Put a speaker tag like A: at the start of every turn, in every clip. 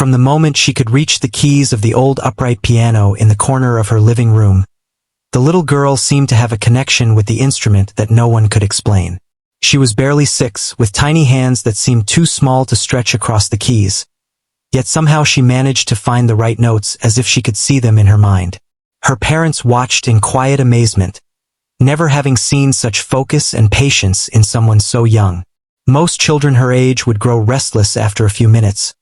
A: From the moment she could reach the keys of the old upright piano in the corner of her living room, the little girl seemed to have a connection with the instrument that no one could explain. She was barely 6, with tiny hands that seemed too small to stretch across the keys. Yet somehow she managed to find the right notes as if she could see them in her mind. Her parents watched in quiet amazement, never having seen such focus and patience in someone so young. Most children her age would grow restless after a few minutes,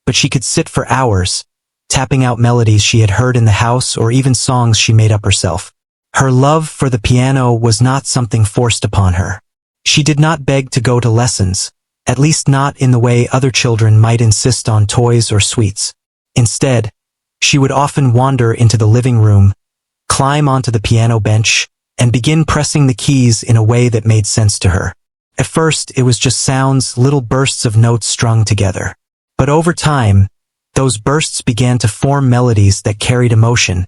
A: but she could sit for hours, tapping out melodies she had heard in the house or even songs she made up herself. Her love for the piano was not something forced upon her. She did not beg to go to lessons, at least not in the way other children might insist on toys or sweets. Instead, she would often wander into the living room, climb onto the piano bench, and begin pressing the keys in a way that made sense to her. At first, it was just sounds, little bursts of notes strung together. But over time, those bursts began to form melodies that carried emotion,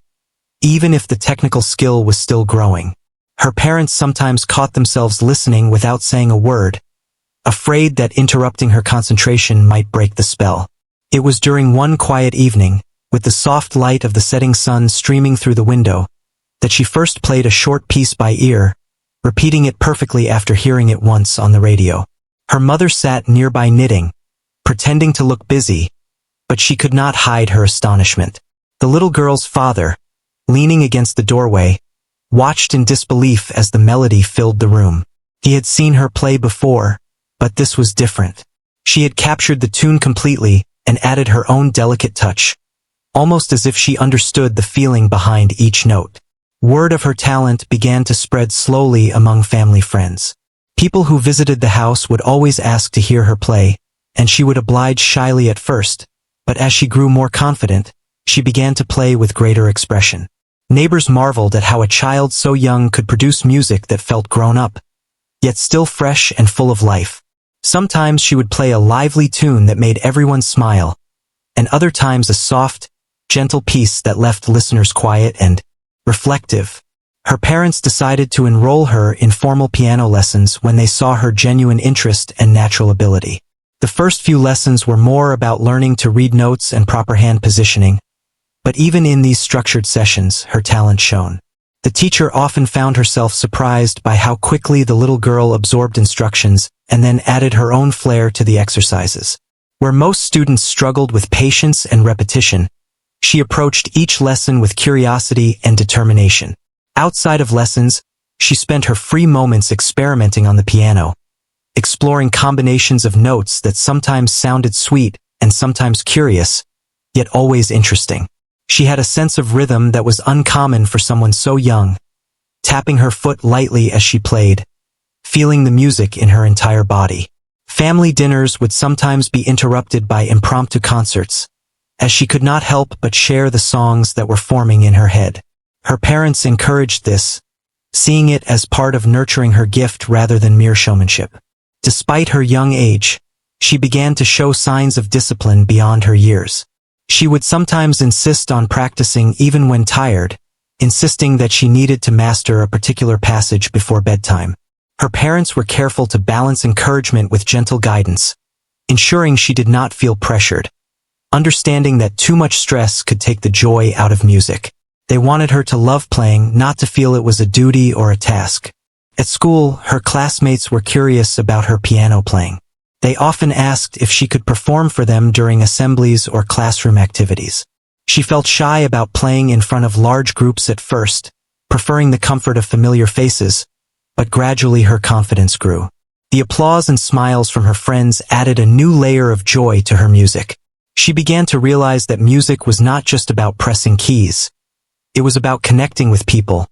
A: even if the technical skill was still growing. Her parents sometimes caught themselves listening without saying a word, afraid that interrupting her concentration might break the spell. It was during one quiet evening, with the soft light of the setting sun streaming through the window, that she first played a short piece by ear, repeating it perfectly after hearing it once on the radio. Her mother sat nearby knitting, pretending to look busy, but she could not hide her astonishment. The little girl's father, leaning against the doorway, watched in disbelief as the melody filled the room. He had seen her play before, but this was different. She had captured the tune completely and added her own delicate touch, almost as if she understood the feeling behind each note. Word of her talent began to spread slowly among family friends. People who visited the house would always ask to hear her play, and she would oblige shyly at first, but as she grew more confident, she began to play with greater expression. Neighbors marveled at how a child so young could produce music that felt grown up, yet still fresh and full of life. Sometimes she would play a lively tune that made everyone smile, and other times a soft, gentle piece that left listeners quiet and reflective. Her parents decided to enroll her in formal piano lessons when they saw her genuine interest and natural ability. The first few lessons were more about learning to read notes and proper hand positioning, but even in these structured sessions, her talent shone. The teacher often found herself surprised by how quickly the little girl absorbed instructions and then added her own flair to the exercises. Where most students struggled with patience and repetition, she approached each lesson with curiosity and determination. Outside of lessons, she spent her free moments experimenting on the piano, exploring combinations of notes that sometimes sounded sweet and sometimes curious, yet always interesting. She had a sense of rhythm that was uncommon for someone so young, tapping her foot lightly as she played, feeling the music in her entire body. Family dinners would sometimes be interrupted by impromptu concerts, as she could not help but share the songs that were forming in her head. Her parents encouraged this, seeing it as part of nurturing her gift rather than mere showmanship. Despite her young age, she began to show signs of discipline beyond her years. She would sometimes insist on practicing even when tired, insisting that she needed to master a particular passage before bedtime. Her parents were careful to balance encouragement with gentle guidance, ensuring she did not feel pressured, understanding that too much stress could take the joy out of music. They wanted her to love playing, not to feel it was a duty or a task. At school, her classmates were curious about her piano playing. They often asked if she could perform for them during assemblies or classroom activities. She felt shy about playing in front of large groups at first, preferring the comfort of familiar faces, but gradually her confidence grew. The applause and smiles from her friends added a new layer of joy to her music. She began to realize that music was not just about pressing keys. It was about connecting with people,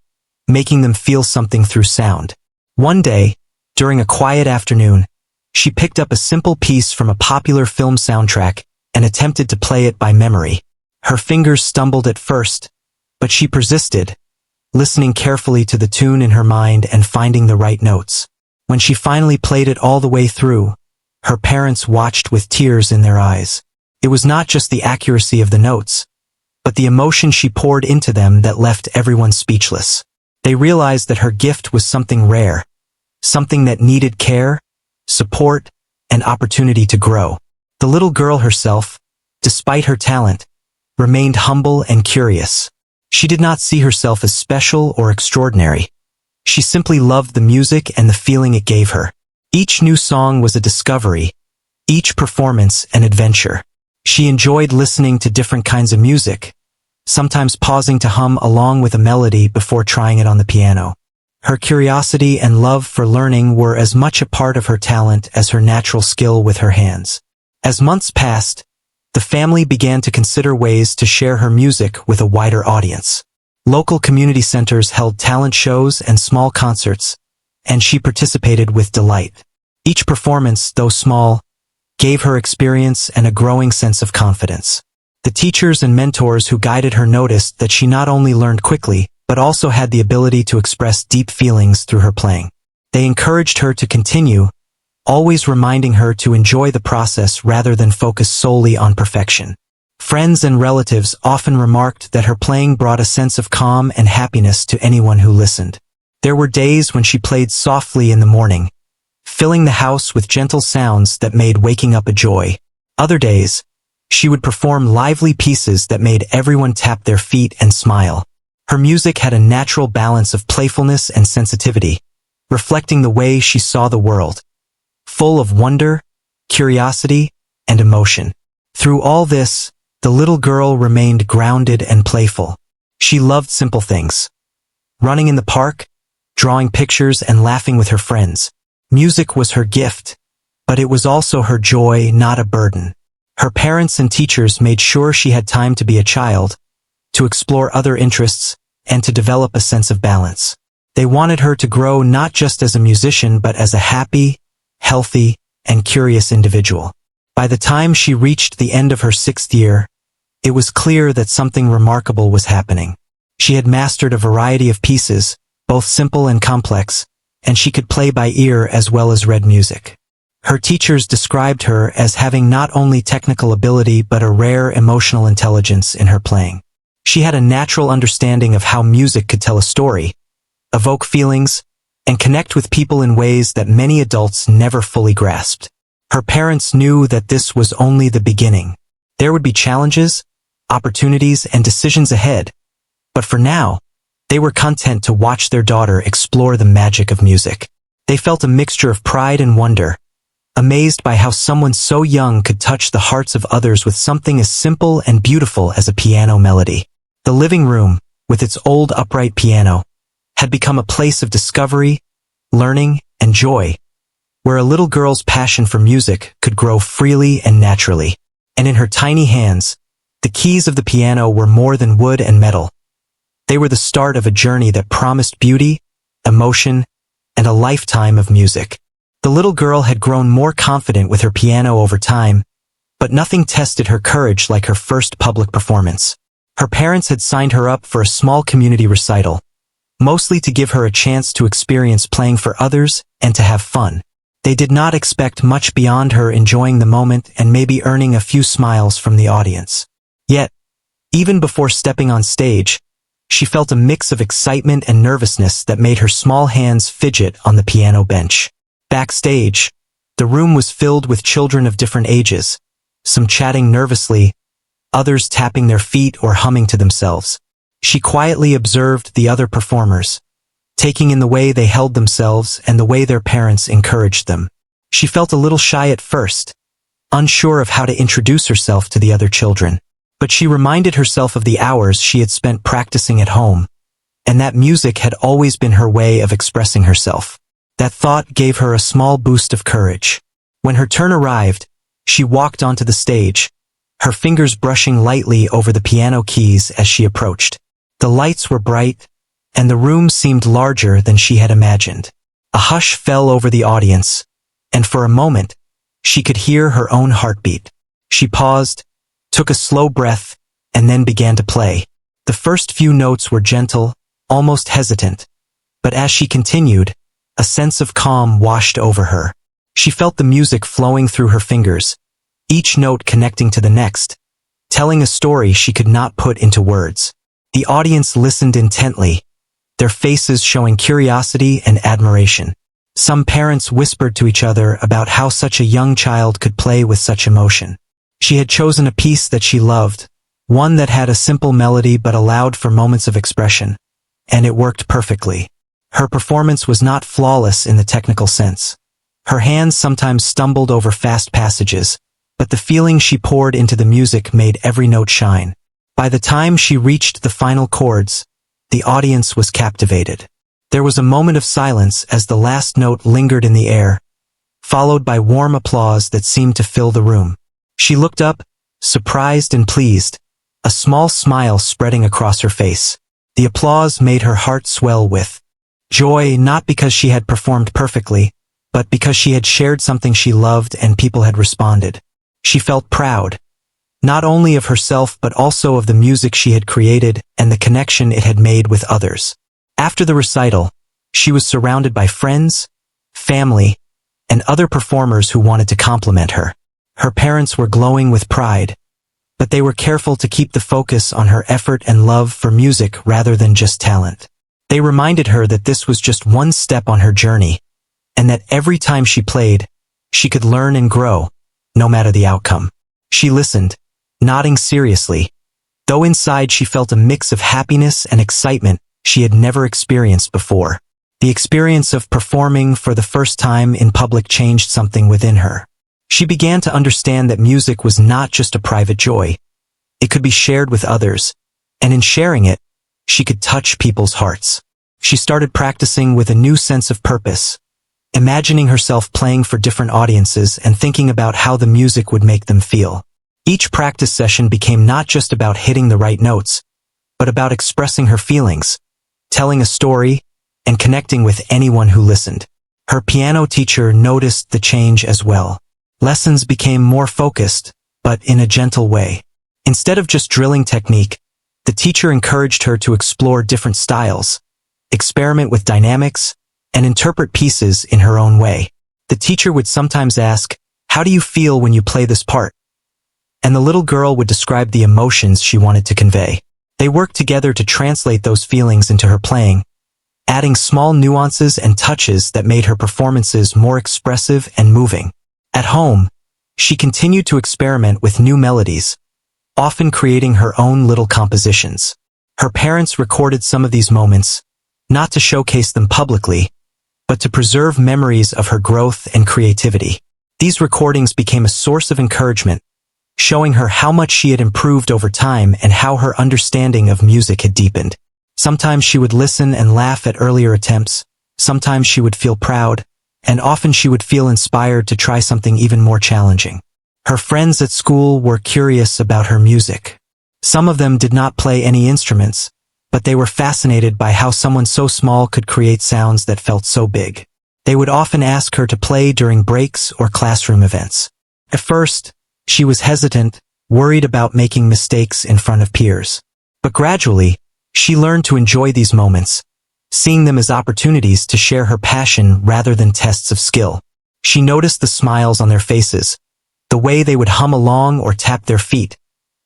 A: making them feel something through sound. One day, during a quiet afternoon, she picked up a simple piece from a popular film soundtrack and attempted to play it by memory. Her fingers stumbled at first, but she persisted, listening carefully to the tune in her mind and finding the right notes. When she finally played it all the way through, her parents watched with tears in their eyes. It was not just the accuracy of the notes, but the emotion she poured into them that left everyone speechless. They realized that her gift was something rare, something that needed care, support, and opportunity to grow. The little girl herself, despite her talent, remained humble and curious. She did not see herself as special or extraordinary. She simply loved the music and the feeling it gave her. Each new song was a discovery, each performance an adventure. She enjoyed listening to different kinds of music, sometimes pausing to hum along with a melody before trying it on the piano. Her curiosity and love for learning were as much a part of her talent as her natural skill with her hands. As months passed, the family began to consider ways to share her music with a wider audience. Local community centers held talent shows and small concerts, and she participated with delight. Each performance, though small, gave her experience and a growing sense of confidence. The teachers and mentors who guided her noticed that she not only learned quickly, but also had the ability to express deep feelings through her playing. They encouraged her to continue, always reminding her to enjoy the process rather than focus solely on perfection. Friends and relatives often remarked that her playing brought a sense of calm and happiness to anyone who listened. There were days when she played softly in the morning, filling the house with gentle sounds that made waking up a joy. Other days, she would perform lively pieces that made everyone tap their feet and smile. Her music had a natural balance of playfulness and sensitivity, reflecting the way she saw the world, full of wonder, curiosity, and emotion. Through all this, the little girl remained grounded and playful. She loved simple things: running in the park, drawing pictures, and laughing with her friends. Music was her gift, but it was also her joy, not a burden. Her parents and teachers made sure she had time to be a child, to explore other interests, and to develop a sense of balance. They wanted her to grow not just as a musician but as a happy, healthy, and curious individual. By the time she reached the end of her 6th year, it was clear that something remarkable was happening. She had mastered a variety of pieces, both simple and complex, and she could play by ear as well as read music. Her teachers described her as having not only technical ability but a rare emotional intelligence in her playing. She had a natural understanding of how music could tell a story, evoke feelings, and connect with people in ways that many adults never fully grasped. Her parents knew that this was only the beginning. There would be challenges, opportunities, and decisions ahead, but for now, they were content to watch their daughter explore the magic of music. They felt a mixture of pride and wonder, amazed by how someone so young could touch the hearts of others with something as simple and beautiful as a piano melody. The living room, with its old upright piano, had become a place of discovery, learning, and joy, where a little girl's passion for music could grow freely and naturally. And in her tiny hands, the keys of the piano were more than wood and metal. They were the start of a journey that promised beauty, emotion, and a lifetime of music. The little girl had grown more confident with her piano over time, but nothing tested her courage like her first public performance. Her parents had signed her up for a small community recital, mostly to give her a chance to experience playing for others and to have fun. They did not expect much beyond her enjoying the moment and maybe earning a few smiles from the audience. Yet, even before stepping on stage, she felt a mix of excitement and nervousness that made her small hands fidget on the piano bench. Backstage, the room was filled with children of different ages, some chatting nervously, others tapping their feet or humming to themselves. She quietly observed the other performers, taking in the way they held themselves and the way their parents encouraged them. She felt a little shy at first, unsure of how to introduce herself to the other children. But she reminded herself of the hours she had spent practicing at home, and that music had always been her way of expressing herself. That thought gave her a small boost of courage. When her turn arrived, she walked onto the stage, her fingers brushing lightly over the piano keys as she approached. The lights were bright, and the room seemed larger than she had imagined. A hush fell over the audience, and for a moment, she could hear her own heartbeat. She paused, took a slow breath, and then began to play. The first few notes were gentle, almost hesitant, but as she continued, a sense of calm washed over her. She felt the music flowing through her fingers, each note connecting to the next, telling a story she could not put into words. The audience listened intently, their faces showing curiosity and admiration. Some parents whispered to each other about how such a young child could play with such emotion. She had chosen a piece that she loved, one that had a simple melody but allowed for moments of expression, and it worked perfectly. Her performance was not flawless in the technical sense. Her hands sometimes stumbled over fast passages, but the feeling she poured into the music made every note shine. By the time she reached the final chords, the audience was captivated. There was a moment of silence as the last note lingered in the air, followed by warm applause that seemed to fill the room. She looked up, surprised and pleased, a small smile spreading across her face. The applause made her heart swell with joy, not because she had performed perfectly, but because she had shared something she loved and people had responded. She felt proud, not only of herself but also of the music she had created and the connection it had made with others. After the recital, she was surrounded by friends, family, and other performers who wanted to compliment her. Her parents were glowing with pride, but they were careful to keep the focus on her effort and love for music rather than just talent. They reminded her that this was just one step on her journey, and that every time she played, she could learn and grow, no matter the outcome. She listened, nodding seriously, though inside she felt a mix of happiness and excitement she had never experienced before. The experience of performing for the first time in public changed something within her. She began to understand that music was not just a private joy. It could be shared with others, and in sharing it, she could touch people's hearts. She started practicing with a new sense of purpose, imagining herself playing for different audiences and thinking about how the music would make them feel. Each practice session became not just about hitting the right notes, but about expressing her feelings, telling a story, and connecting with anyone who listened. Her piano teacher noticed the change as well. Lessons became more focused, but in a gentle way. Instead of just drilling technique, the teacher encouraged her to explore different styles, experiment with dynamics, and interpret pieces in her own way. The teacher would sometimes ask, "How do you feel when you play this part?" And the little girl would describe the emotions she wanted to convey. They worked together to translate those feelings into her playing, adding small nuances and touches that made her performances more expressive and moving. At home, she continued to experiment with new melodies, often creating her own little compositions. Her parents recorded some of these moments, not to showcase them publicly, but to preserve memories of her growth and creativity. These recordings became a source of encouragement, showing her how much she had improved over time and how her understanding of music had deepened. Sometimes she would listen and laugh at earlier attempts, sometimes she would feel proud, and often she would feel inspired to try something even more challenging. Her friends at school were curious about her music. Some of them did not play any instruments, but they were fascinated by how someone so small could create sounds that felt so big. They would often ask her to play during breaks or classroom events. At first, she was hesitant, worried about making mistakes in front of peers. But gradually, she learned to enjoy these moments, seeing them as opportunities to share her passion rather than tests of skill. She noticed the smiles on their faces, the way they would hum along or tap their feet,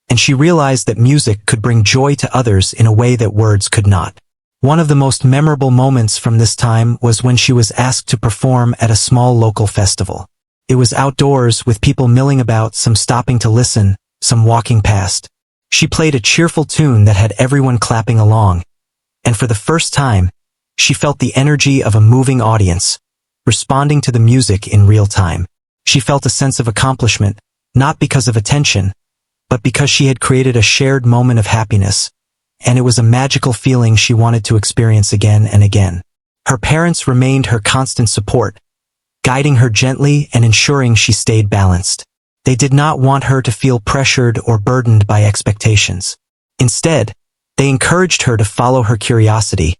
A: and she realized that music could bring joy to others in a way that words could not. One of the most memorable moments from this time was when she was asked to perform at a small local festival. It was outdoors with people milling about, some stopping to listen, some walking past. She played a cheerful tune that had everyone clapping along, and for the first time, she felt the energy of a moving audience, responding to the music in real time. She felt a sense of accomplishment, not because of attention, but because she had created a shared moment of happiness, and it was a magical feeling she wanted to experience again and again. Her parents remained her constant support, guiding her gently and ensuring she stayed balanced. They did not want her to feel pressured or burdened by expectations. Instead, they encouraged her to follow her curiosity,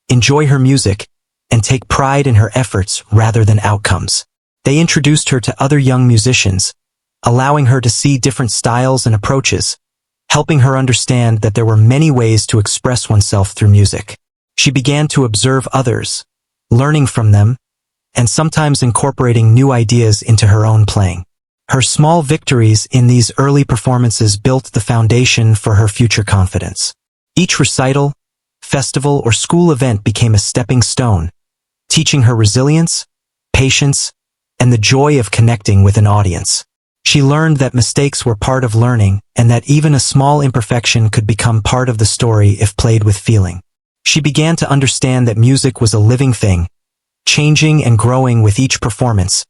A: enjoy her music, and take pride in her efforts rather than outcomes. They introduced her to other young musicians, allowing her to see different styles and approaches, helping her understand that there were many ways to express oneself through music. She began to observe others, learning from them, and sometimes incorporating new ideas into her own playing. Her small victories in these early performances built the foundation for her future confidence. Each recital, festival, or school event became a stepping stone, teaching her resilience, patience, and the joy of connecting with an audience. She learned that mistakes were part of learning and that even a small imperfection could become part of the story if played with feeling. She began to understand that music was a living thing, changing and growing with each performance,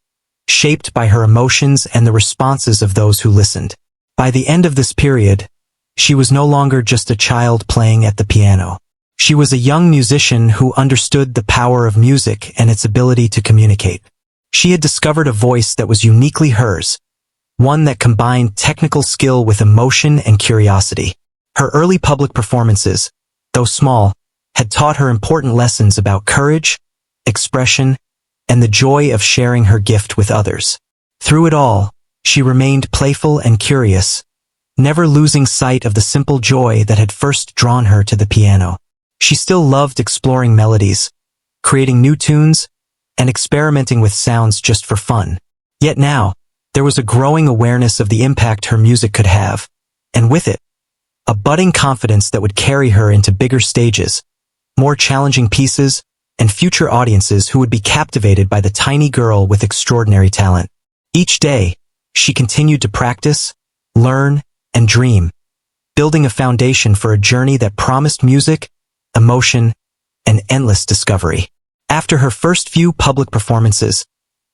A: shaped by her emotions and the responses of those who listened. By the end of this period, she was no longer just a child playing at the piano. She was a young musician who understood the power of music and its ability to communicate. She had discovered a voice that was uniquely hers, one that combined technical skill with emotion and curiosity. Her early public performances, though small, had taught her important lessons about courage, expression, and the joy of sharing her gift with others. Through it all, she remained playful and curious, never losing sight of the simple joy that had first drawn her to the piano. She still loved exploring melodies, creating new tunes, and experimenting with sounds just for fun. Yet now, there was a growing awareness of the impact her music could have, and with it, a budding confidence that would carry her into bigger stages, more challenging pieces, and future audiences who would be captivated by the tiny girl with extraordinary talent. Each day, she continued to practice, learn, and dream, building a foundation for a journey that promised music, emotion, and endless discovery. After her first few public performances,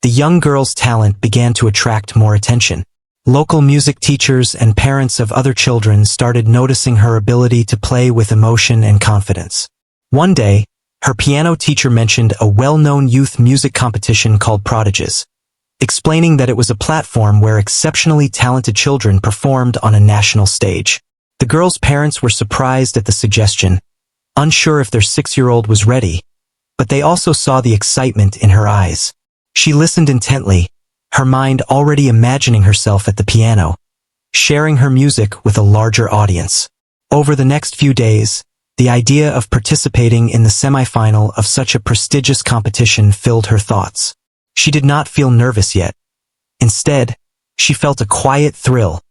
A: the young girl's talent began to attract more attention. Local music teachers and parents of other children started noticing her ability to play with emotion and confidence. One day, her piano teacher mentioned a well-known youth music competition called Prodiges, explaining that it was a platform where exceptionally talented children performed on a national stage. The girl's parents were surprised at the suggestion, unsure if their 6-year-old was ready, but they also saw the excitement in her eyes. She listened intently, her mind already imagining herself at the piano, sharing her music with a larger audience. Over the next few days, the idea of participating in the semifinal of such a prestigious competition filled her thoughts. She did not feel nervous yet. Instead, she felt a quiet thrill,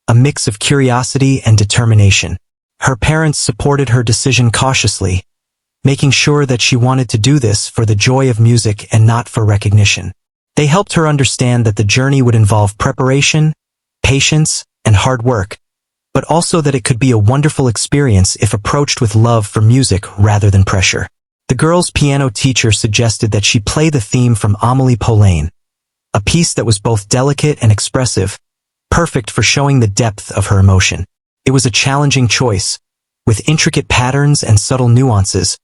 A: a mix of curiosity and determination. Her parents supported her decision cautiously, making sure that she wanted to do this for the joy of music and not for recognition. They helped her understand that the journey would involve preparation, patience, and hard work, but also that it could be a wonderful experience if approached with love for music rather than pressure. The girl's piano teacher suggested that she play the theme from Amélie Poulain, a piece that was both delicate and expressive, perfect for showing the depth of her emotion. It was a challenging choice, with intricate patterns and subtle nuances,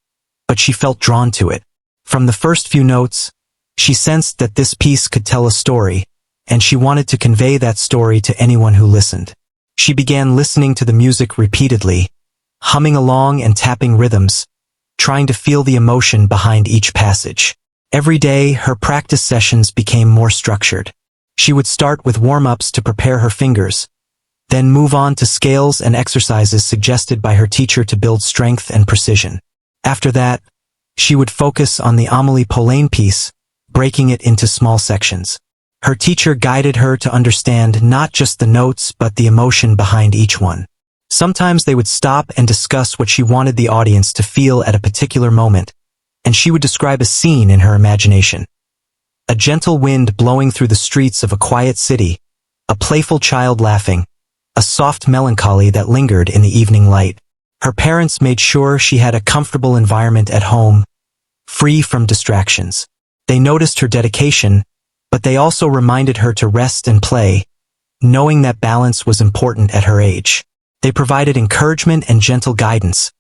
A: but she felt drawn to it. From the first few notes, she sensed that this piece could tell a story, and she wanted to convey that story to anyone who listened. She began listening to the music repeatedly, humming along and tapping rhythms, trying to feel the emotion behind each passage. Every day, her practice sessions became more structured. She would start with warm-ups to prepare her fingers, then move on to scales and exercises suggested by her teacher to build strength and precision. After that, she would focus on the Amélie Poulain piece, breaking it into small sections. Her teacher guided her to understand not just the notes but the emotion behind each one. Sometimes they would stop and discuss what she wanted the audience to feel at a particular moment, and she would describe a scene in her imagination. A gentle wind blowing through the streets of a quiet city, a playful child laughing, a soft melancholy that lingered in the evening light. Her parents made sure she had a comfortable environment at home, free from distractions. They noticed her dedication, but they also reminded her to rest and play, knowing that balance was important at her age. They provided encouragement and gentle guidance,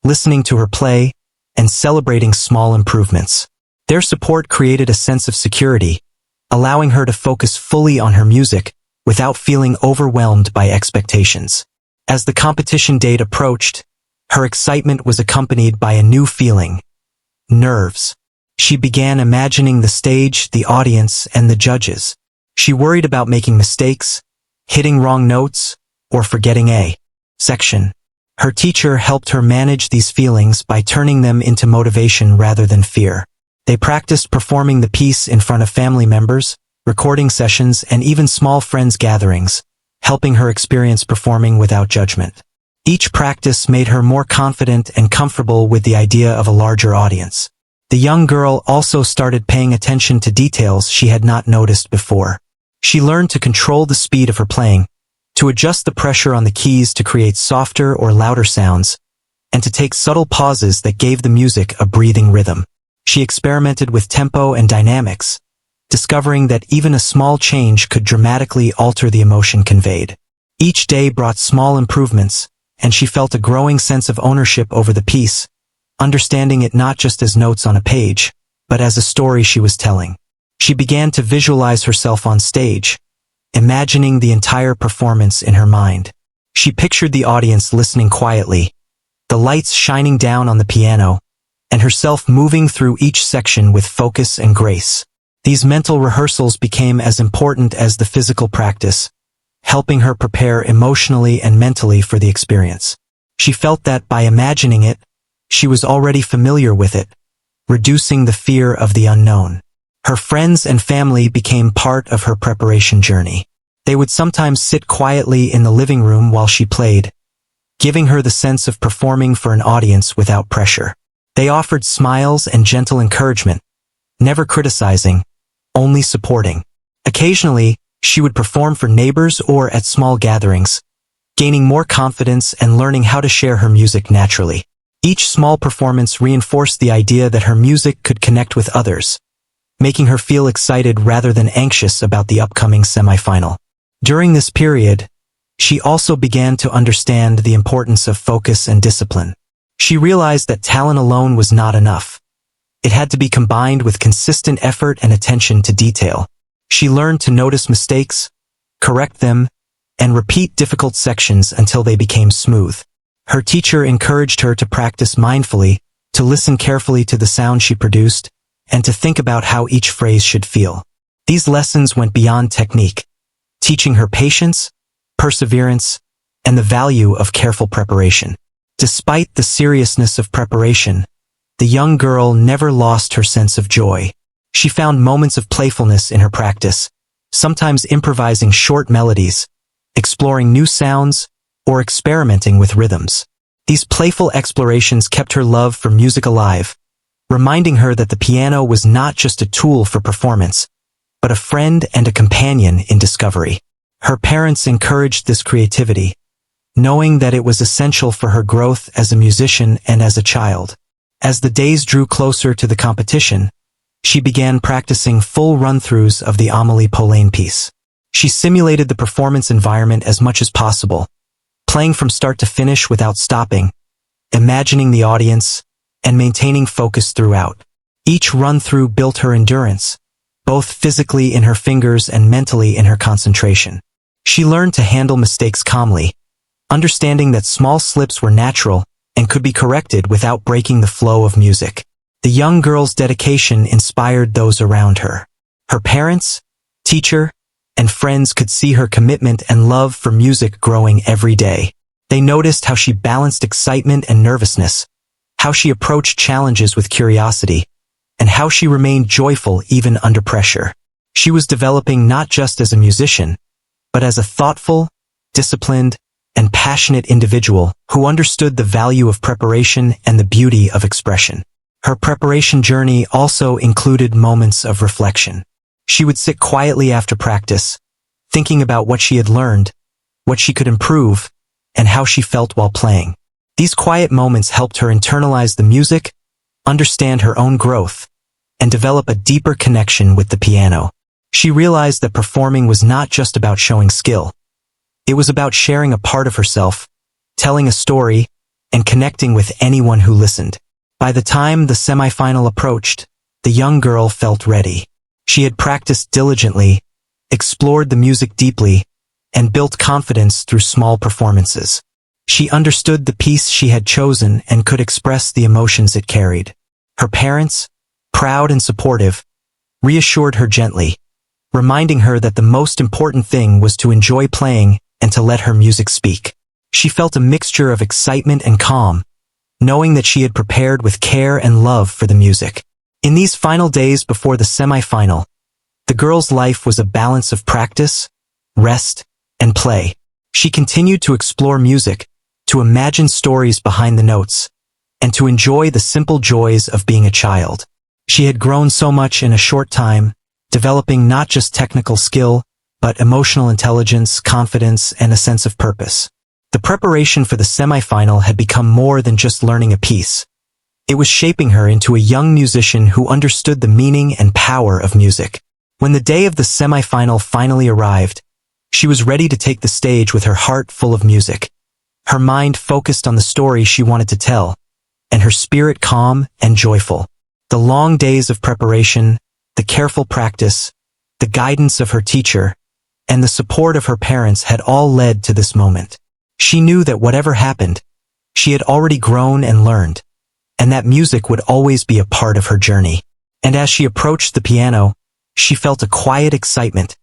A: listening to her play and celebrating small improvements. Their support created a sense of security, allowing her to focus fully on her music without feeling overwhelmed by expectations. As the competition date approached, her excitement was accompanied by a new feeling: nerves. She began imagining the stage, the audience, and the judges. She worried about making mistakes, hitting wrong notes, or forgetting a section. Her teacher helped her manage these feelings by turning them into motivation rather than fear. They practiced performing the piece in front of family members, recording sessions, and even small friends gatherings, helping her experience performing without judgment. Each practice made her more confident and comfortable with the idea of a larger audience. The young girl also started paying attention to details she had not noticed before. She learned to control the speed of her playing, to adjust the pressure on the keys to create softer or louder sounds, and to take subtle pauses that gave the music a breathing rhythm. She experimented with tempo and dynamics, discovering that even a small change could dramatically alter the emotion conveyed. Each day brought small improvements, and she felt a growing sense of ownership over the piece, understanding it not just as notes on a page, but as a story she was telling. She began to visualize herself on stage, imagining the entire performance in her mind. She pictured the audience listening quietly, the lights shining down on the piano, and herself moving through each section with focus and grace. These mental rehearsals became as important as the physical practice, helping her prepare emotionally and mentally for the experience. She felt that by imagining it, she was already familiar with it, reducing the fear of the unknown. Her friends and family became part of her preparation journey. They would sometimes sit quietly in the living room while she played, giving her the sense of performing for an audience without pressure. They offered smiles and gentle encouragement, never criticizing, only supporting. Occasionally, she would perform for neighbors or at small gatherings, gaining more confidence and learning how to share her music naturally. Each small performance reinforced the idea that her music could connect with others, making her feel excited rather than anxious about the upcoming semifinal. During this period, she also began to understand the importance of focus and discipline. She realized that talent alone was not enough. It had to be combined with consistent effort and attention to detail. She learned to notice mistakes, correct them, and repeat difficult sections until they became smooth. Her teacher encouraged her to practice mindfully, to listen carefully to the sound she produced, and to think about how each phrase should feel. These lessons went beyond technique, teaching her patience, perseverance, and the value of careful preparation. Despite the seriousness of preparation, the young girl never lost her sense of joy. She found moments of playfulness in her practice, sometimes improvising short melodies, exploring new sounds, or experimenting with rhythms. These playful explorations kept her love for music alive, reminding her that the piano was not just a tool for performance, but a friend and a companion in discovery. Her parents encouraged this creativity, knowing that it was essential for her growth as a musician and as a child. As the days drew closer to the competition, she began practicing full run-throughs of the Amélie Poulain piece. She simulated the performance environment as much as possible, playing from start to finish without stopping, imagining the audience, and maintaining focus throughout. Each run-through built her endurance, both physically in her fingers and mentally in her concentration. She learned to handle mistakes calmly, understanding that small slips were natural and could be corrected without breaking the flow of music. The young girl's dedication inspired those around her. Her parents, teacher, and friends could see her commitment and love for music growing every day. They noticed how she balanced excitement and nervousness, how she approached challenges with curiosity, and how she remained joyful even under pressure. She was developing not just as a musician, but as a thoughtful, disciplined, and passionate individual who understood the value of preparation and the beauty of expression. Her preparation journey also included moments of reflection. She would sit quietly after practice, thinking about what she had learned, what she could improve, and how she felt while playing. These quiet moments helped her internalize the music, understand her own growth, and develop a deeper connection with the piano. She realized that performing was not just about showing skill. It was about sharing a part of herself, telling a story, and connecting with anyone who listened. By the time the semifinal approached, the young girl felt ready. She had practiced diligently, explored the music deeply, and built confidence through small performances. She understood the piece she had chosen and could express the emotions it carried. Her parents, proud and supportive, reassured her gently, reminding her that the most important thing was to enjoy playing and to let her music speak. She felt a mixture of excitement and calm, knowing that she had prepared with care and love for the music. In these final days before the semi-final, the girl's life was a balance of practice, rest, and play. She continued to explore music, to imagine stories behind the notes, and to enjoy the simple joys of being a child. She had grown so much in a short time, developing not just technical skill, but emotional intelligence, confidence, and a sense of purpose. The preparation for the semifinal had become more than just learning a piece. It was shaping her into a young musician who understood the meaning and power of music. When the day of the semifinal finally arrived, she was ready to take the stage with her heart full of music. Her mind focused on the story she wanted to tell, and her spirit calm and joyful. The long days of preparation, the careful practice, the guidance of her teacher, and the support of her parents had all led to this moment. She knew that whatever happened, she had already grown and learned, and that music would always be a part of her journey. And as she approached the piano, she felt a quiet excitement,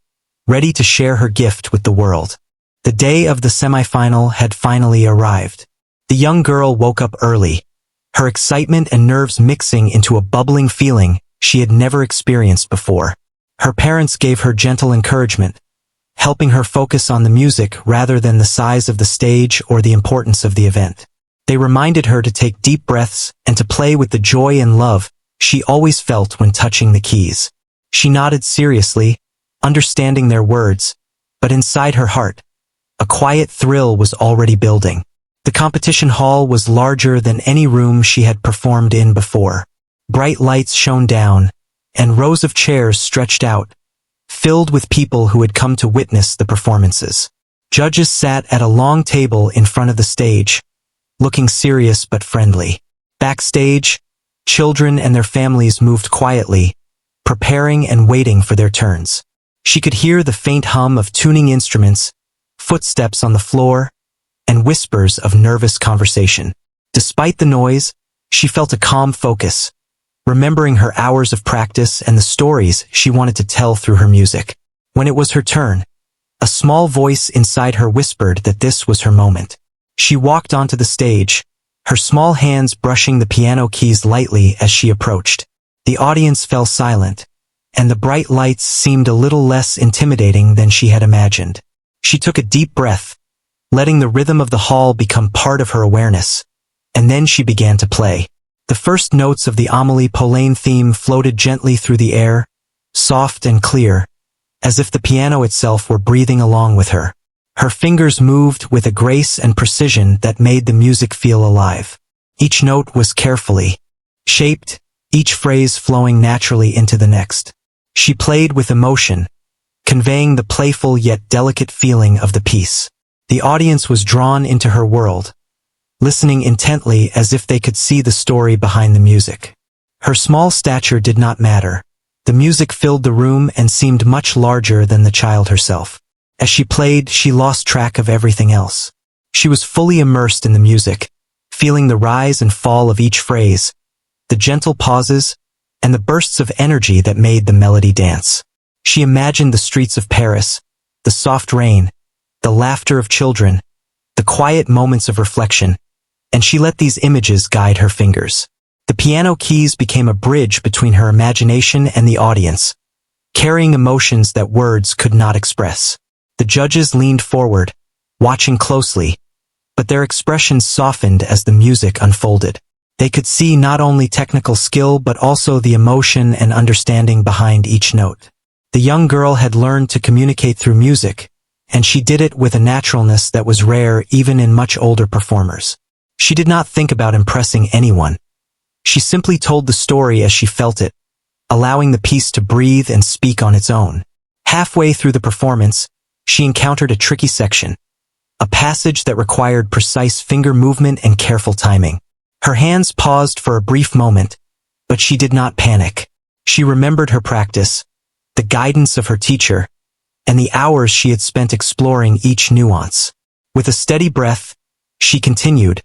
A: ready to share her gift with the world. The day of the semifinal had finally arrived. The young girl woke up early, her excitement and nerves mixing into a bubbling feeling she had never experienced before. Her parents gave her gentle encouragement, helping her focus on the music rather than the size of the stage or the importance of the event. They reminded her to take deep breaths and to play with the joy and love she always felt when touching the keys. She nodded seriously, understanding their words, but inside her heart, a quiet thrill was already building. The competition hall was larger than any room she had performed in before. Bright lights shone down, and rows of chairs stretched out, filled with people who had come to witness the performances. Judges sat at a long table in front of the stage, looking serious but friendly. Backstage, children and their families moved quietly, preparing and waiting for their turns. She could hear the faint hum of tuning instruments, footsteps on the floor, and whispers of nervous conversation. Despite the noise, she felt a calm focus, remembering her hours of practice and the stories she wanted to tell through her music. When it was her turn, a small voice inside her whispered that this was her moment. She walked onto the stage, her small hands brushing the piano keys lightly as she approached. The audience fell silent, and the bright lights seemed a little less intimidating than she had imagined. She took a deep breath, letting the rhythm of the hall become part of her awareness, and then she began to play. The first notes of the Amélie Poulain theme floated gently through the air, soft and clear, as if the piano itself were breathing along with her. Her fingers moved with a grace and precision that made the music feel alive. Each note was carefully shaped, each phrase flowing naturally into the next. She played with emotion, conveying the playful yet delicate feeling of the piece. The audience was drawn into her world, listening intently as if they could see the story behind the music. Her small stature did not matter. The music filled the room and seemed much larger than the child herself. As she played, she lost track of everything else. She was fully immersed in the music, feeling the rise and fall of each phrase, the gentle pauses, and the bursts of energy that made the melody dance. She imagined the streets of Paris, the soft rain, the laughter of children, the quiet moments of reflection, and she let these images guide her fingers. The piano keys became a bridge between her imagination and the audience, carrying emotions that words could not express. The judges leaned forward, watching closely, but their expressions softened as the music unfolded. They could see not only technical skill but also the emotion and understanding behind each note. The young girl had learned to communicate through music, and she did it with a naturalness that was rare even in much older performers. She did not think about impressing anyone. She simply told the story as she felt it, allowing the piece to breathe and speak on its own. Halfway through the performance, she encountered a tricky section, a passage that required precise finger movement and careful timing. Her hands paused for a brief moment, but she did not panic. She remembered her practice, the guidance of her teacher, and the hours she had spent exploring each nuance. With a steady breath, she continued,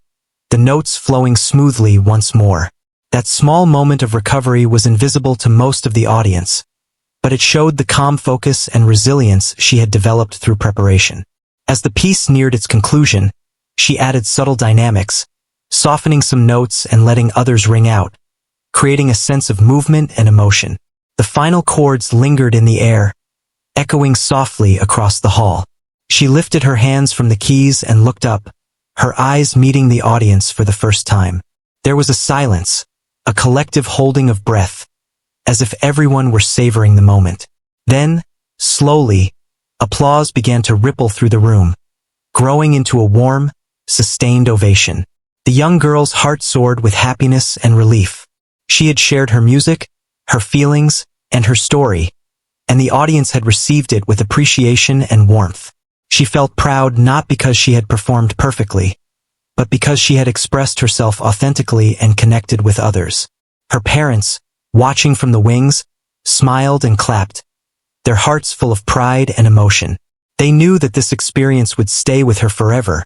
A: the notes flowing smoothly once more. That small moment of recovery was invisible to most of the audience, but it showed the calm focus and resilience she had developed through preparation. As the piece neared its conclusion, she added subtle dynamics, softening some notes and letting others ring out, creating a sense of movement and emotion. The final chords lingered in the air, echoing softly across the hall. She lifted her hands from the keys and looked up, her eyes meeting the audience for the first time. There was a silence, a collective holding of breath, as if everyone were savoring the moment. Then, slowly, a applause began to ripple through the room, growing into a warm, sustained ovation. The young girl's heart soared with happiness and relief. She had shared her music, her feelings, and her story, and the audience had received it with appreciation and warmth. She felt proud not because she had performed perfectly, but because she had expressed herself authentically and connected with others. Her parents, watching from the wings, smiled and clapped, their hearts full of pride and emotion. They knew that this experience would stay with her forever,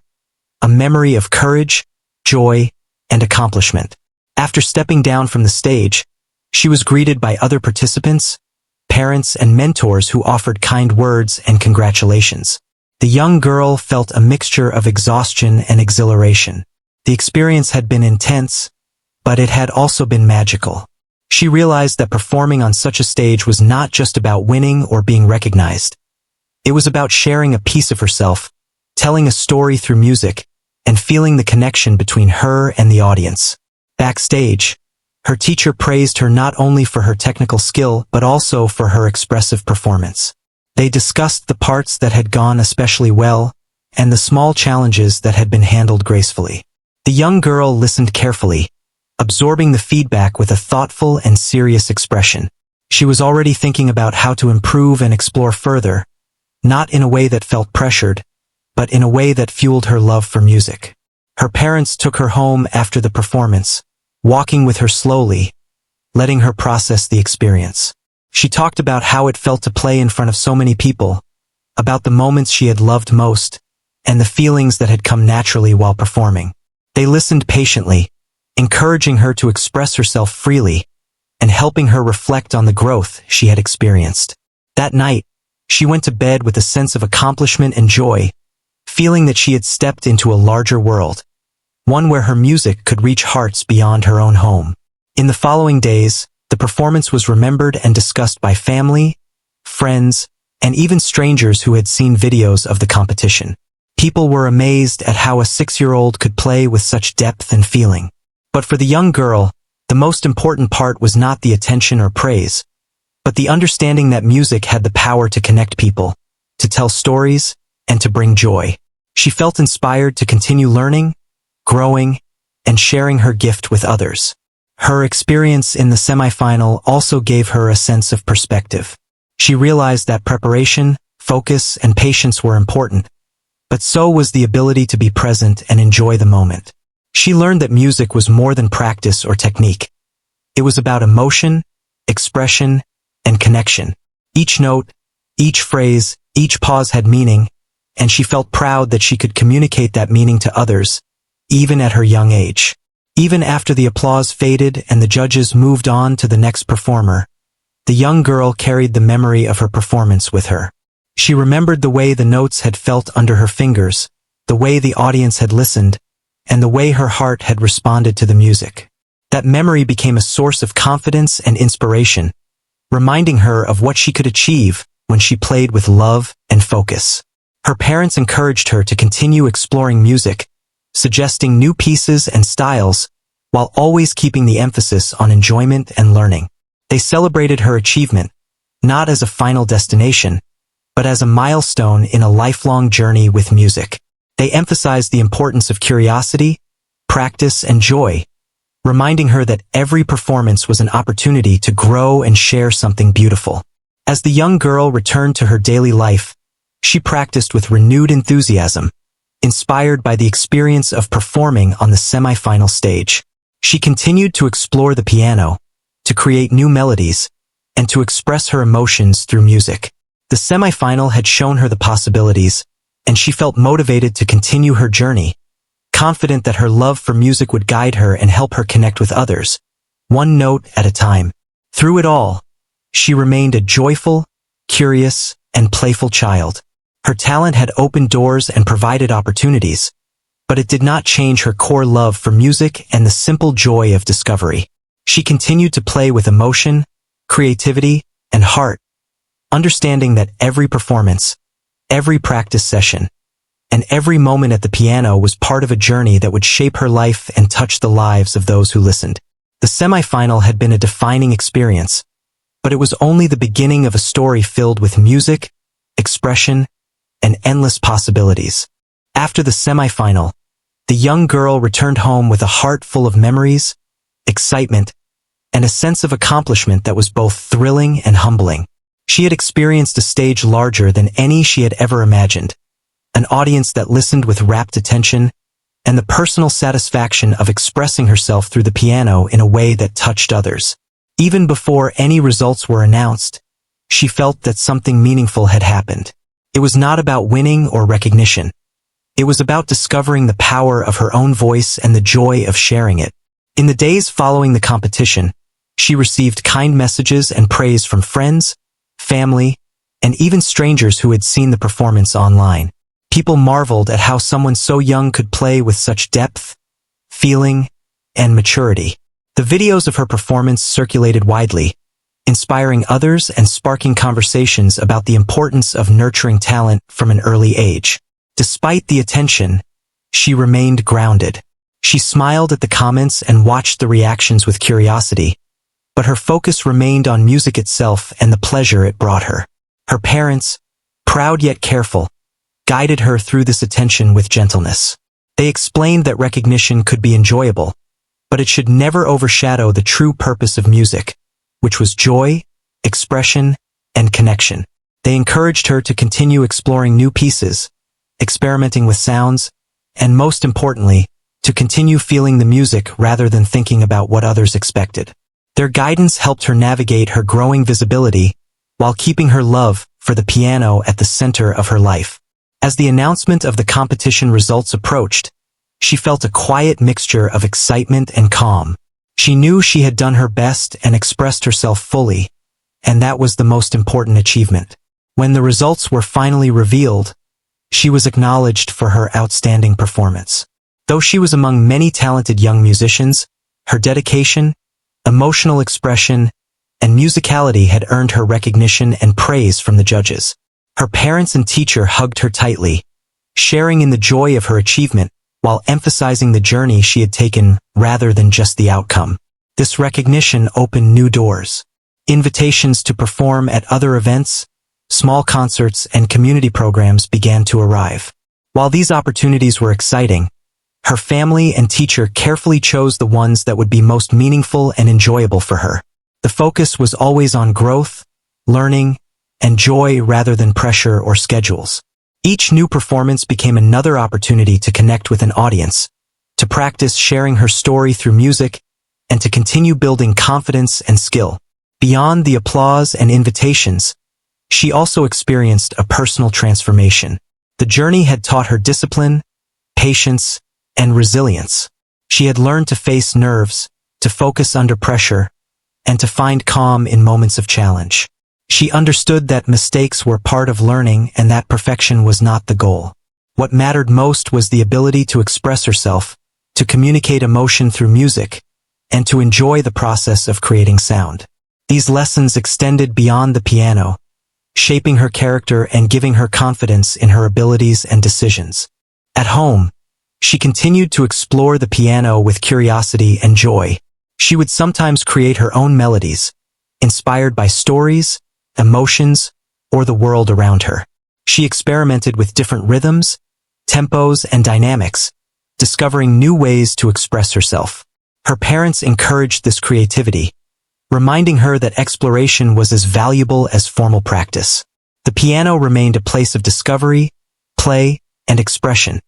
A: a memory of courage, joy, and accomplishment. After stepping down from the stage, she was greeted by other participants, parents, and mentors who offered kind words and congratulations. The young girl felt a mixture of exhaustion and exhilaration. The experience had been intense, but it had also been magical. She realized that performing on such a stage was not just about winning or being recognized. It was about sharing a piece of herself, telling a story through music, and feeling the connection between her and the audience. Backstage, her teacher praised her not only for her technical skill but also for her expressive performance. They discussed the parts that had gone especially well and the small challenges that had been handled gracefully. The young girl listened carefully, absorbing the feedback with a thoughtful and serious expression. She was already thinking about how to improve and explore further, not in a way that felt pressured, but in a way that fueled her love for music. Her parents took her home after the performance, walking with her slowly, letting her process the experience. She talked about how it felt to play in front of so many people, about the moments she had loved most, and the feelings that had come naturally while performing. They listened patiently, encouraging her to express herself freely, and helping her reflect on the growth she had experienced. That night, she went to bed with a sense of accomplishment and joy, feeling that she had stepped into a larger world, one where her music could reach hearts beyond her own home. In the following days, the performance was remembered and discussed by family, friends, and even strangers who had seen videos of the competition. People were amazed at how a 6-year-old could play with such depth and feeling. But for the young girl, the most important part was not the attention or praise, but the understanding that music had the power to connect people, to tell stories, and to bring joy. She felt inspired to continue learning, growing, and sharing her gift with others. Her experience in the semifinal also gave her a sense of perspective. She realized that preparation, focus, and patience were important, but so was the ability to be present and enjoy the moment. She learned that music was more than practice or technique. It was about emotion, expression, and connection. Each note, each phrase, each pause had meaning, and she felt proud that she could communicate that meaning to others, even at her young age. Even after the applause faded and the judges moved on to the next performer, the young girl carried the memory of her performance with her. She remembered the way the notes had felt under her fingers, the way the audience had listened, and the way her heart had responded to the music. That memory became a source of confidence and inspiration, reminding her of what she could achieve when she played with love and focus. Her parents encouraged her to continue exploring music, suggesting new pieces and styles, while always keeping the emphasis on enjoyment and learning. They celebrated her achievement, not as a final destination, but as a milestone in a lifelong journey with music. They emphasized the importance of curiosity, practice, and joy, reminding her that every performance was an opportunity to grow and share something beautiful. As the young girl returned to her daily life, she practiced with renewed enthusiasm, inspired by the experience of performing on the semi-final stage. She continued to explore the piano, to create new melodies, and to express her emotions through music. The semi-final had shown her the possibilities, and she felt motivated to continue her journey, confident that her love for music would guide her and help her connect with others, one note at a time. Through it all, she remained a joyful, curious, and playful child. Her talent had opened doors and provided opportunities, but it did not change her core love for music and the simple joy of discovery. She continued to play with emotion, creativity, and heart, understanding that every performance, every practice session, and every moment at the piano was part of a journey that would shape her life and touch the lives of those who listened. The semi-final had been a defining experience, but it was only the beginning of a story filled with music, expression, and endless possibilities. After the semifinal, the young girl returned home with a heart full of memories, excitement, and a sense of accomplishment that was both thrilling and humbling. She had experienced a stage larger than any she had ever imagined, an audience that listened with rapt attention, and the personal satisfaction of expressing herself through the piano in a way that touched others. Even before any results were announced, she felt that something meaningful had happened. It was not about winning or recognition. It was about discovering the power of her own voice and the joy of sharing it. In the days following the competition, she received kind messages and praise from friends, family, and even strangers who had seen the performance online. People marveled at how someone so young could play with such depth, feeling, and maturity. The videos of her performance circulated widely, inspiring others and sparking conversations about the importance of nurturing talent from an early age. Despite the attention, she remained grounded. She smiled at the comments and watched the reactions with curiosity, but her focus remained on music itself and the pleasure it brought her. Her parents, proud yet careful, guided her through this attention with gentleness. They explained that recognition could be enjoyable, but it should never overshadow the true purpose of music, which was joy, expression, and connection. They encouraged her to continue exploring new pieces, experimenting with sounds, and most importantly, to continue feeling the music rather than thinking about what others expected. Their guidance helped her navigate her growing visibility while keeping her love for the piano at the center of her life. As the announcement of the competition results approached, she felt a quiet mixture of excitement and calm. She knew she had done her best and expressed herself fully, and that was the most important achievement. When the results were finally revealed, she was acknowledged for her outstanding performance. Though she was among many talented young musicians, her dedication, emotional expression, and musicality had earned her recognition and praise from the judges. Her parents and teacher hugged her tightly, sharing in the joy of her achievement while emphasizing the journey she had taken rather than just the outcome. This recognition opened new doors. Invitations to perform at other events, small concerts, and community programs began to arrive. While these opportunities were exciting, her family and teacher carefully chose the ones that would be most meaningful and enjoyable for her. The focus was always on growth, learning, and joy rather than pressure or schedules. Each new performance became another opportunity to connect with an audience, to practice sharing her story through music, and to continue building confidence and skill. Beyond the applause and invitations, she also experienced a personal transformation. The journey had taught her discipline, patience, and resilience. She had learned to face nerves, to focus under pressure, and to find calm in moments of challenge. She understood that mistakes were part of learning and that perfection was not the goal. What mattered most was the ability to express herself, to communicate emotion through music, and to enjoy the process of creating sound. These lessons extended beyond the piano, shaping her character and giving her confidence in her abilities and decisions. At home, she continued to explore the piano with curiosity and joy. She would sometimes create her own melodies, inspired by stories, emotions, or the world around her. She experimented with different rhythms, tempos, and dynamics, discovering new ways to express herself. Her parents encouraged this creativity, reminding her that exploration was as valuable as formal practice. The piano remained a place of discovery, play, and expression,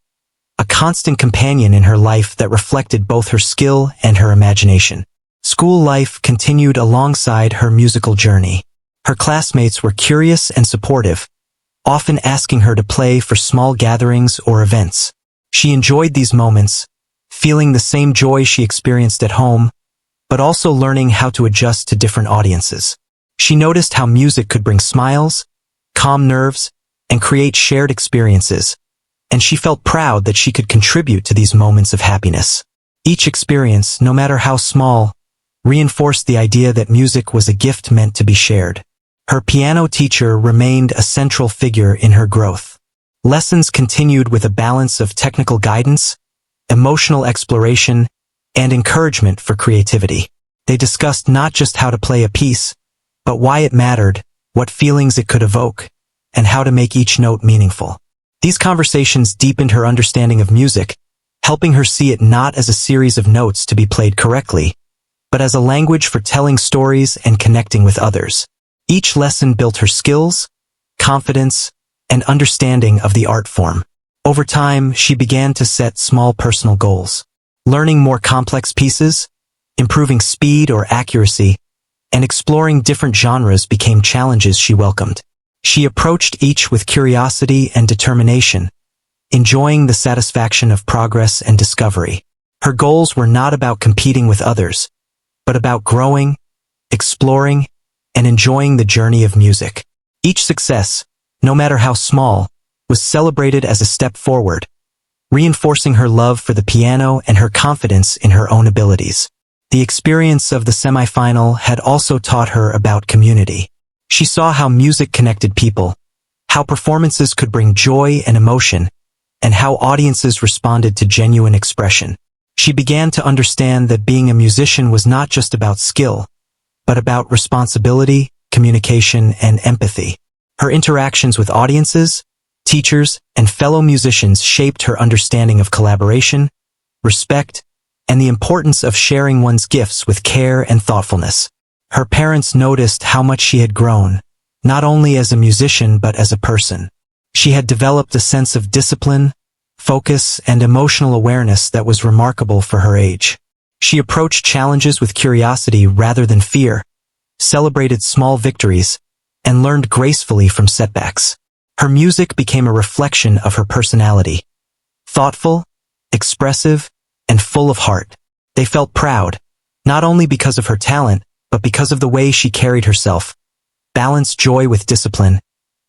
A: a constant companion in her life that reflected both her skill and her imagination. School life continued alongside her musical journey. Her classmates were curious and supportive, often asking her to play for small gatherings or events. She enjoyed these moments, feeling the same joy she experienced at home, but also learning how to adjust to different audiences. She noticed how music could bring smiles, calm nerves, and create shared experiences, and she felt proud that she could contribute to these moments of happiness. Each experience, no matter how small, reinforced the idea that music was a gift meant to be shared. Her piano teacher remained a central figure in her growth. Lessons continued with a balance of technical guidance, emotional exploration, and encouragement for creativity. They discussed not just how to play a piece, but why it mattered, what feelings it could evoke, and how to make each note meaningful. These conversations deepened her understanding of music, helping her see it not as a series of notes to be played correctly, but as a language for telling stories and connecting with others. Each lesson built her skills, confidence, and understanding of the art form. Over time, she began to set small personal goals. Learning more complex pieces, improving speed or accuracy, and exploring different genres became challenges she welcomed. She approached each with curiosity and determination, enjoying the satisfaction of progress and discovery. Her goals were not about competing with others, but about growing, exploring, and enjoying the journey of music. Each success, no matter how small, was celebrated as a step forward, reinforcing her love for the piano and her confidence in her own abilities. The experience of the semifinal had also taught her about community. She saw how music connected people, how performances could bring joy and emotion, and how audiences responded to genuine expression. She began to understand that being a musician was not just about skill, but about responsibility, communication, and empathy. Her interactions with audiences, teachers, and fellow musicians shaped her understanding of collaboration, respect, and the importance of sharing one's gifts with care and thoughtfulness. Her parents noticed how much she had grown, not only as a musician but as a person. She had developed a sense of discipline, focus, and emotional awareness that was remarkable for her age. She approached challenges with curiosity rather than fear, celebrated small victories, and learned gracefully from setbacks. Her music became a reflection of her personality. Thoughtful, expressive, and full of heart. They felt proud, not only because of her talent, but because of the way she carried herself, balanced joy with discipline,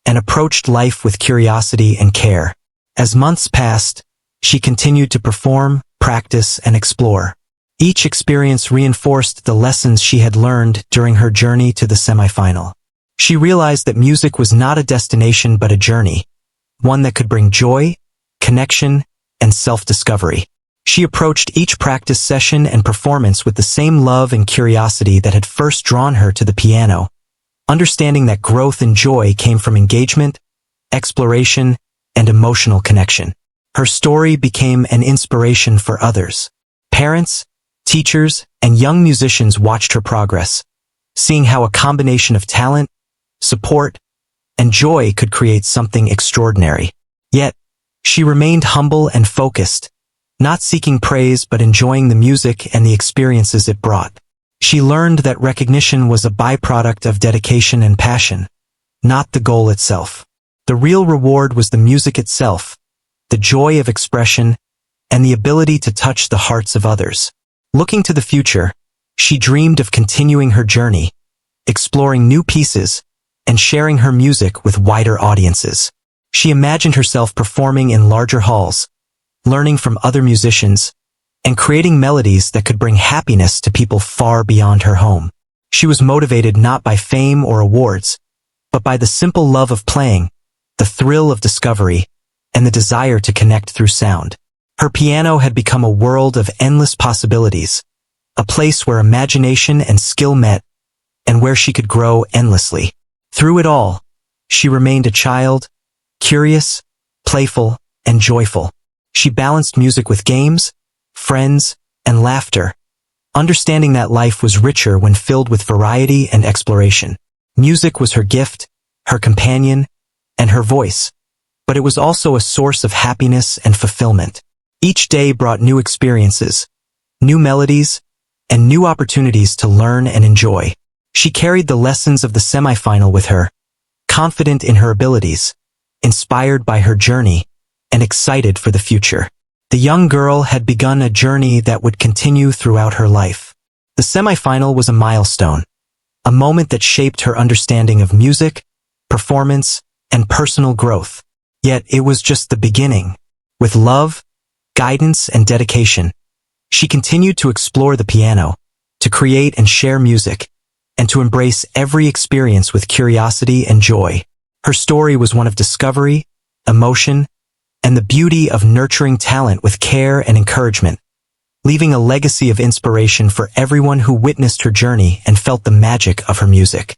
A: and approached life with curiosity and care. As months passed, she continued to perform, practice, and explore. Each experience reinforced the lessons she had learned during her journey to the semifinal. She realized that music was not a destination but a journey, one that could bring joy, connection, and self-discovery. She approached each practice session and performance with the same love and curiosity that had first drawn her to the piano, understanding that growth and joy came from engagement, exploration, and emotional connection. Her story became an inspiration for others. Parents, teachers, and young musicians watched her progress, seeing how a combination of talent, support, and joy could create something extraordinary. Yet, she remained humble and focused, not seeking praise but enjoying the music and the experiences it brought. She learned that recognition was a byproduct of dedication and passion, not the goal itself. The real reward was the music itself, the joy of expression, and the ability to touch the hearts of others. Looking to the future, she dreamed of continuing her journey, exploring new pieces, and sharing her music with wider audiences. She imagined herself performing in larger halls, learning from other musicians, and creating melodies that could bring happiness to people far beyond her home. She was motivated not by fame or awards, but by the simple love of playing, the thrill of discovery, and the desire to connect through sound. Her piano had become a world of endless possibilities, a place where imagination and skill met, and where she could grow endlessly. Through it all, she remained a child, curious, playful, and joyful. She balanced music with games, friends, and laughter, understanding that life was richer when filled with variety and exploration. Music was her gift, her companion, and her voice, but it was also a source of happiness and fulfillment. Each day brought new experiences, new melodies, and new opportunities to learn and enjoy. She carried the lessons of the semifinal with her, confident in her abilities, inspired by her journey, and excited for the future. The young girl had begun a journey that would continue throughout her life. The semifinal was a milestone, a moment that shaped her understanding of music, performance, and personal growth. Yet it was just the beginning. With love, guidance, and dedication, she continued to explore the piano, to create and share music, and to embrace every experience with curiosity and joy. Her story was one of discovery, emotion, and the beauty of nurturing talent with care and encouragement, leaving a legacy of inspiration for everyone who witnessed her journey and felt the magic of her music.